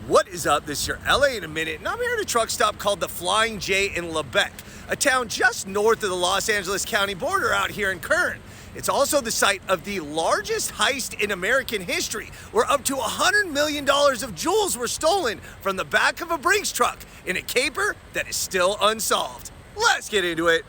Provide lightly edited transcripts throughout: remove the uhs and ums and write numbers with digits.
What is up? This is your LA in a minute, and I'm here at a truck stop called the Flying J in Lebec, a town just north of the Los Angeles County border out here in Kern. It's also the site of the largest heist in American history, where up to $100 million of jewels were stolen from the back of a Brinks truck in a caper that is still unsolved. Let's get into it.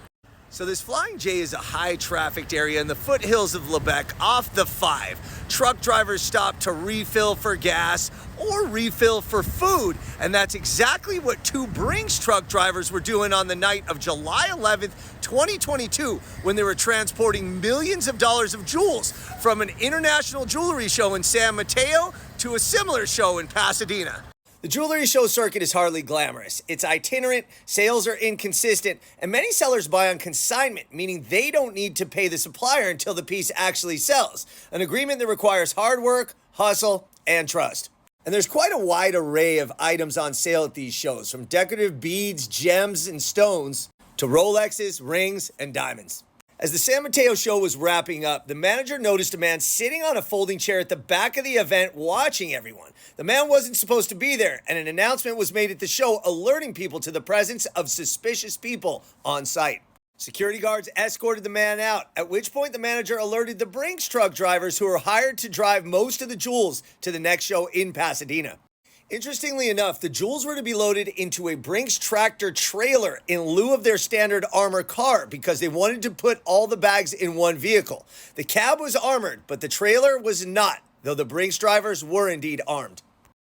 So this Flying J is a high-trafficked area in the foothills of Lebec off the 5. Truck drivers stop to refill for gas or refill for food, and that's exactly what two Brinks truck drivers were doing on the night of July 11th, 2022, when they were transporting millions of dollars of jewels from an international jewelry show in San Mateo to a similar show in Pasadena. The jewelry show circuit is hardly glamorous. It's itinerant, sales are inconsistent, and many sellers buy on consignment, meaning they don't need to pay the supplier until the piece actually sells, an agreement that requires hard work, hustle, and trust. And there's quite a wide array of items on sale at these shows, from decorative beads, gems, and stones, to Rolexes, rings, and diamonds. As the San Mateo show was wrapping up, the manager noticed a man sitting on a folding chair at the back of the event watching everyone. The man wasn't supposed to be there, and an announcement was made at the show alerting people to the presence of suspicious people on site. Security guards escorted the man out, at which point the manager alerted the Brinks truck drivers who were hired to drive most of the jewels to the next show in Pasadena. Interestingly enough, the jewels were to be loaded into a Brinks tractor trailer in lieu of their standard armored car because they wanted to put all the bags in one vehicle. The cab was armored, but the trailer was not, though the Brinks drivers were indeed armed.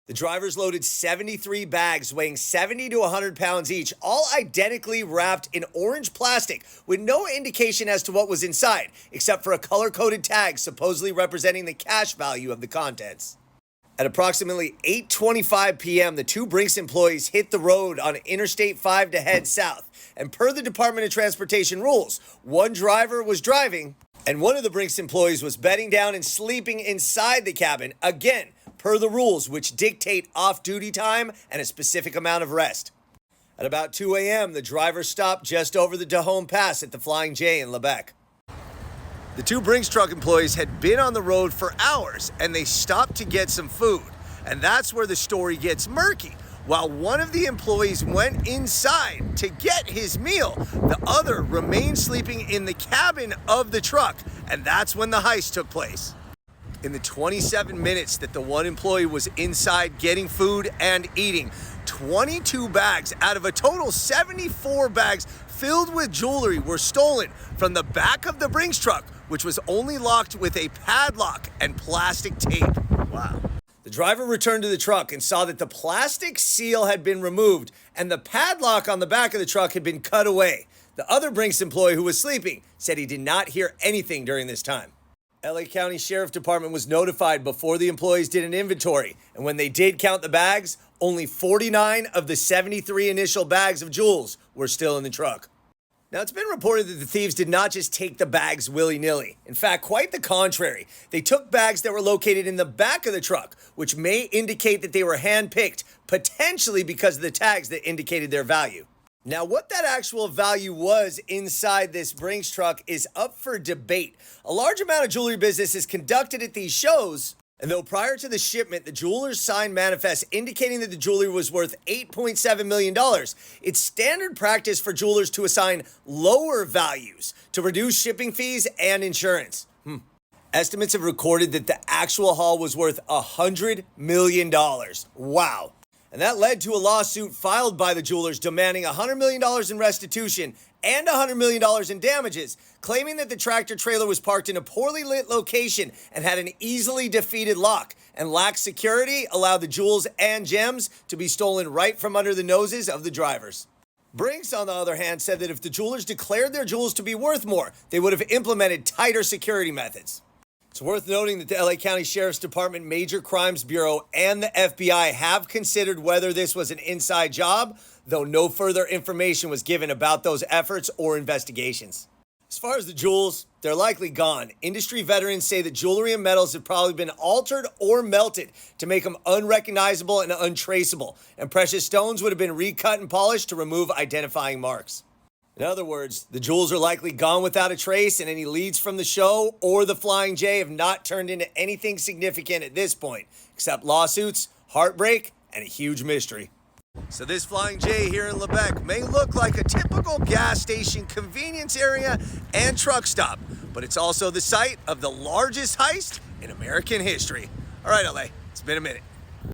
The drivers loaded 73 bags weighing 70 to 100 pounds each, all identically wrapped in orange plastic with no indication as to what was inside, except for a color-coded tag supposedly representing the cash value of the contents. At approximately 8:25 p.m., the two Brinks employees hit the road on Interstate 5 to head south. And per the Department of Transportation rules, one driver was driving, and one of the Brinks employees was bedding down and sleeping inside the cabin, again, per the rules, which dictate off-duty time and a specific amount of rest. At about 2 a.m., the driver stopped just over the Dajome Pass at the Flying J in Lebec. The two Brinks truck employees had been on the road for hours, and they stopped to get some food. And that's where the story gets murky. While one of the employees went inside to get his meal, the other remained sleeping in the cabin of the truck, and that's when the heist took place. In the 27 minutes that the one employee was inside getting food and eating, 22 bags out of a total 74 bags filled with jewelry were stolen from the back of the Brinks truck, which was only locked with a padlock and plastic tape. Wow. The driver returned to the truck and saw that the plastic seal had been removed and the padlock on the back of the truck had been cut away. The other Brinks employee who was sleeping said he did not hear anything during this time. LA County Sheriff Department was notified before the employees did an inventory, and when they did count the bags, only 49 of the 73 initial bags of jewels were still in the truck. Now, it's been reported that the thieves did not just take the bags willy-nilly. In fact, quite the contrary. They took bags that were located in the back of the truck, which may indicate that they were hand-picked, potentially because of the tags that indicated their value. Now, what that actual value was inside this Brinks truck is up for debate. A large amount of jewelry business is conducted at these shows, and though prior to the shipment, the jewelers signed manifests indicating that the jewelry was worth $8.7 million, it's standard practice for jewelers to assign lower values to reduce shipping fees and insurance. Estimates have recorded that the actual haul was worth $100 million. Wow. And that led to a lawsuit filed by the jewelers demanding $100 million in restitution and $100 million in damages, claiming that the tractor trailer was parked in a poorly lit location and had an easily defeated lock, and lack security allowed the jewels and gems to be stolen right from under the noses of the drivers. Brinks, on the other hand, said that if the jewelers declared their jewels to be worth more, they would have implemented tighter security methods. It's worth noting that the LA County Sheriff's Department Major Crimes Bureau and the FBI have considered whether this was an inside job, though no further information was given about those efforts or investigations. As far as the jewels, they're likely gone. Industry veterans say that jewelry and metals have probably been altered or melted to make them unrecognizable and untraceable, and precious stones would have been recut and polished to remove identifying marks. In other words, the jewels are likely gone without a trace, and any leads from the show or the Flying J have not turned into anything significant at this point, except lawsuits, heartbreak, and a huge mystery. So this Flying J here in Lebec may look like a typical gas station convenience area and truck stop, but it's also the site of the largest heist in American history. All right, LA, it's been a minute.